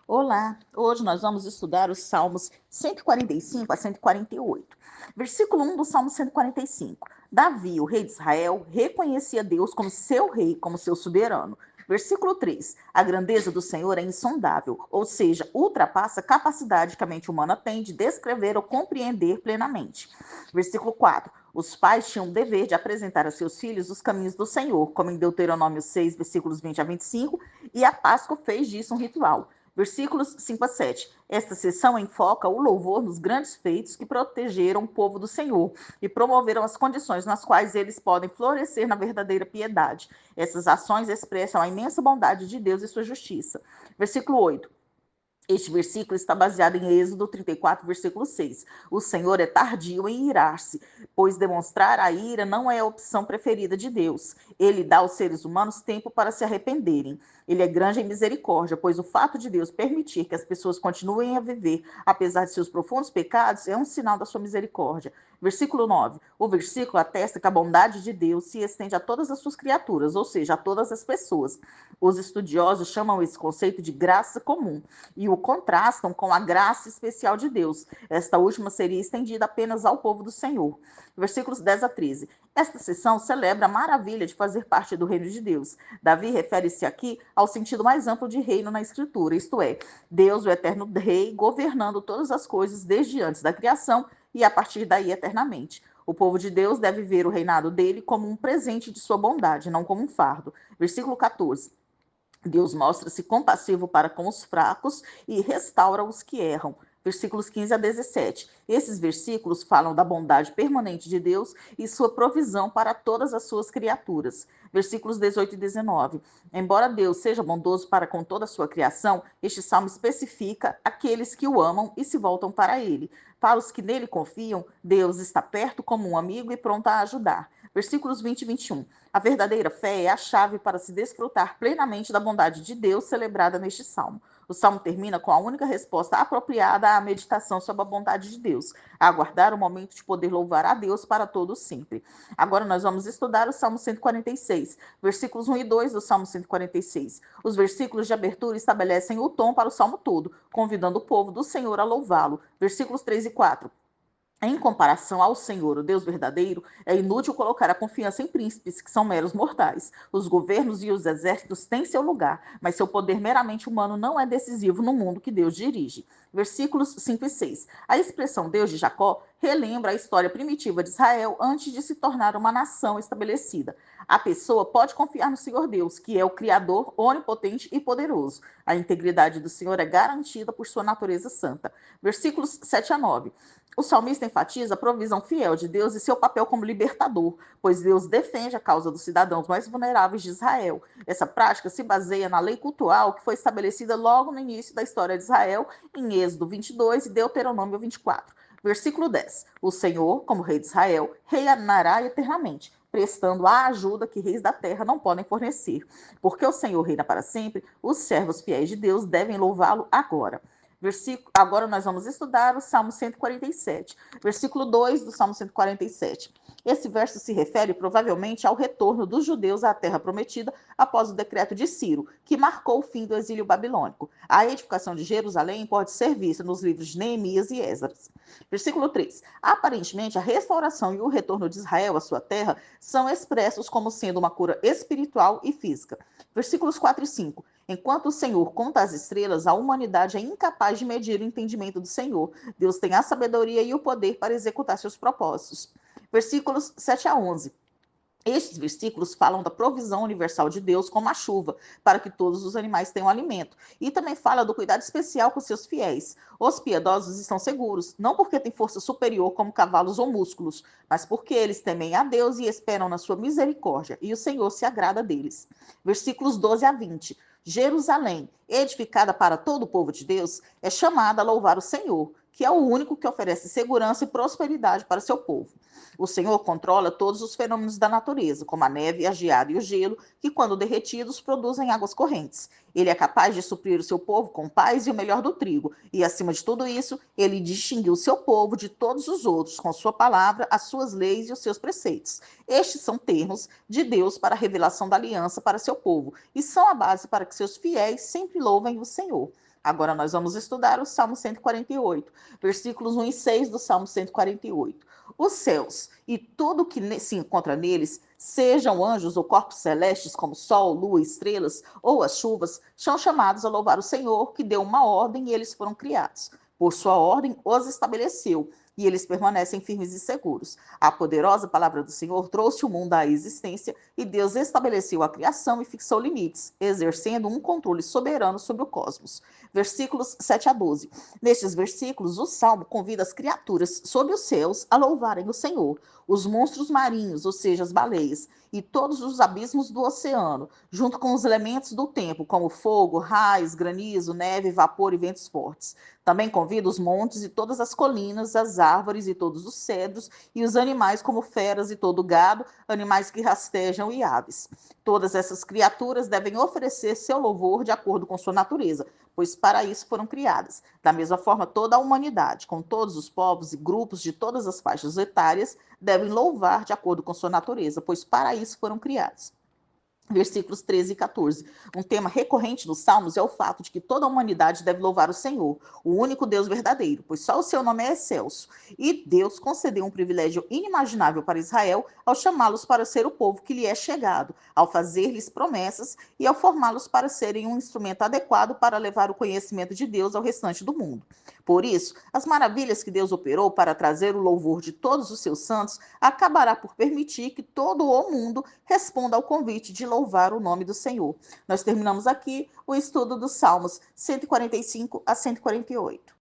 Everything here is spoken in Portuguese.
Olá, hoje nós vamos estudar os Salmos 145 a 148. Versículo 1 do Salmo 145. Davi, o rei de Israel, reconhecia Deus como seu rei, como seu soberano. Versículo 3. A grandeza do Senhor é insondável, ou seja, ultrapassa a capacidade que a mente humana tem de descrever ou compreender plenamente. Versículo 4. Os pais tinham o dever de apresentar a seus filhos os caminhos do Senhor, como em Deuteronômio 6, versículos 20 a 25, e a Páscoa fez disso um ritual. Versículos 5 a 7. Esta sessão enfoca o louvor nos grandes feitos que protegeram o povo do Senhor e promoveram as condições nas quais eles podem florescer na verdadeira piedade. Essas ações expressam a imensa bondade de Deus e sua justiça. Versículo 8. Este versículo está baseado em Êxodo 34, versículo 6. O Senhor é tardio em irar-se, pois demonstrar a ira não é a opção preferida de Deus. Ele dá aos seres humanos tempo para se arrependerem. Ele é grande em misericórdia, pois o fato de Deus permitir que as pessoas continuem a viver, apesar de seus profundos pecados, é um sinal da sua misericórdia. Versículo 9. O versículo atesta que a bondade de Deus se estende a todas as suas criaturas, ou seja, a todas as pessoas. Os estudiosos chamam esse conceito de graça comum e o contrastam com a graça especial de Deus. Esta última seria estendida apenas ao povo do Senhor. Versículos 10 a 13. Esta sessão celebra a maravilha de fazer parte do reino de Deus. Davi refere-se aqui ao sentido mais amplo de reino na Escritura, isto é, Deus, o eterno rei, governando todas as coisas desde antes da criação e a partir daí eternamente. O povo de Deus deve ver o reinado dele como um presente de sua bondade, não como um fardo. Versículo 14. Deus mostra-se compassivo para com os fracos e restaura os que erram. Versículos 15 a 17. Esses versículos falam da bondade permanente de Deus e sua provisão para todas as suas criaturas. Versículos 18 e 19. Embora Deus seja bondoso para com toda a sua criação, este salmo especifica aqueles que o amam e se voltam para ele. Para os que nele confiam, Deus está perto como um amigo e pronto a ajudar. Versículos 20 e 21. A verdadeira fé é a chave para se desfrutar plenamente da bondade de Deus celebrada neste salmo. O salmo termina com a única resposta apropriada à meditação sobre a bondade de Deus, a aguardar o momento de poder louvar a Deus para todo sempre. Agora nós vamos estudar o Salmo 146, versículos 1 e 2 do Salmo 146. Os versículos de abertura estabelecem o tom para o salmo todo, convidando o povo do Senhor a louvá-lo. Versículos 3 e 4. Em comparação ao Senhor, o Deus verdadeiro, é inútil colocar a confiança em príncipes, que são meros mortais. Os governos e os exércitos têm seu lugar, mas seu poder meramente humano não é decisivo no mundo que Deus dirige. Versículos 5 e 6. A expressão Deus de Jacó relembra a história primitiva de Israel antes de se tornar uma nação estabelecida. A pessoa pode confiar no Senhor Deus, que é o Criador, onipotente e poderoso. A integridade do Senhor é garantida por sua natureza santa. Versículos 7 a 9. O salmista enfatiza a provisão fiel de Deus e seu papel como libertador, pois Deus defende a causa dos cidadãos mais vulneráveis de Israel. Essa prática se baseia na lei cultual que foi estabelecida logo no início da história de Israel, em Êxodo 22 e Deuteronômio 24. Versículo 10. O Senhor, como rei de Israel, reinará eternamente, prestando a ajuda que reis da terra não podem fornecer. Porque o Senhor reina para sempre, os servos fiéis de Deus devem louvá-lo agora. Agora nós vamos estudar o Salmo 147, versículo 2 do Salmo 147. Esse verso se refere provavelmente ao retorno dos judeus à terra prometida após o decreto de Ciro, que marcou o fim do exílio babilônico. A edificação de Jerusalém pode ser vista nos livros de Neemias e Esdras. Versículo 3. Aparentemente, a restauração e o retorno de Israel à sua terra são expressos como sendo uma cura espiritual e física. Versículos 4 e 5. Enquanto o Senhor conta as estrelas, a humanidade é incapaz de medir o entendimento do Senhor. Deus tem a sabedoria e o poder para executar seus propósitos. Versículos 7 a 11. Estes versículos falam da provisão universal de Deus como a chuva, para que todos os animais tenham alimento. E também fala do cuidado especial com seus fiéis. Os piedosos estão seguros, não porque têm força superior como cavalos ou músculos, mas porque eles temem a Deus e esperam na sua misericórdia, e o Senhor se agrada deles. Versículos 12 a 20. Jerusalém, edificada para todo o povo de Deus, é chamada a louvar o Senhor, que é o único que oferece segurança e prosperidade para seu povo. O Senhor controla todos os fenômenos da natureza, como a neve, a geada e o gelo, que, quando derretidos, produzem águas correntes. Ele é capaz de suprir o seu povo com paz e o melhor do trigo, e, acima de tudo isso, ele distinguiu o seu povo de todos os outros, com sua palavra, as suas leis e os seus preceitos. Estes são termos de Deus para a revelação da aliança para seu povo, e são a base para que seus fiéis sempre louvem o Senhor. Agora nós vamos estudar o Salmo 148, versículos 1 e 6 do Salmo 148. Os céus e tudo que se encontra neles, sejam anjos ou corpos celestes, como sol, lua, estrelas ou as chuvas, são chamados a louvar o Senhor, que deu uma ordem e eles foram criados. Por sua ordem os estabeleceu, e eles permanecem firmes e seguros. A poderosa palavra do Senhor trouxe o mundo à existência, e Deus estabeleceu a criação e fixou limites, exercendo um controle soberano sobre o cosmos. Versículos 7 a 12. Nestes versículos, o Salmo convida as criaturas sob os céus a louvarem o Senhor, os monstros marinhos, ou seja, as baleias, e todos os abismos do oceano, junto com os elementos do tempo, como fogo, raios, granizo, neve, vapor e ventos fortes. Também convida os montes e todas as colinas, as árvores e todos os cedros, e os animais como feras e todo o gado, animais que rastejam e aves. Todas essas criaturas devem oferecer seu louvor de acordo com sua natureza, pois para isso foram criadas. Da mesma forma, toda a humanidade, com todos os povos e grupos de todas as faixas etárias, devem louvar de acordo com sua natureza, pois para isso foram criados. Versículos 13 e 14. Um tema recorrente nos Salmos é o fato de que toda a humanidade deve louvar o Senhor, o único Deus verdadeiro, pois só o seu nome é excelso. E Deus concedeu um privilégio inimaginável para Israel ao chamá-los para ser o povo que lhe é chegado, ao fazer-lhes promessas e ao formá-los para serem um instrumento adequado para levar o conhecimento de Deus ao restante do mundo. Por isso, as maravilhas que Deus operou para trazer o louvor de todos os seus santos acabará por permitir que todo o mundo responda ao convite de louvar o nome do Senhor. Nós terminamos aqui o estudo dos Salmos 145 a 148.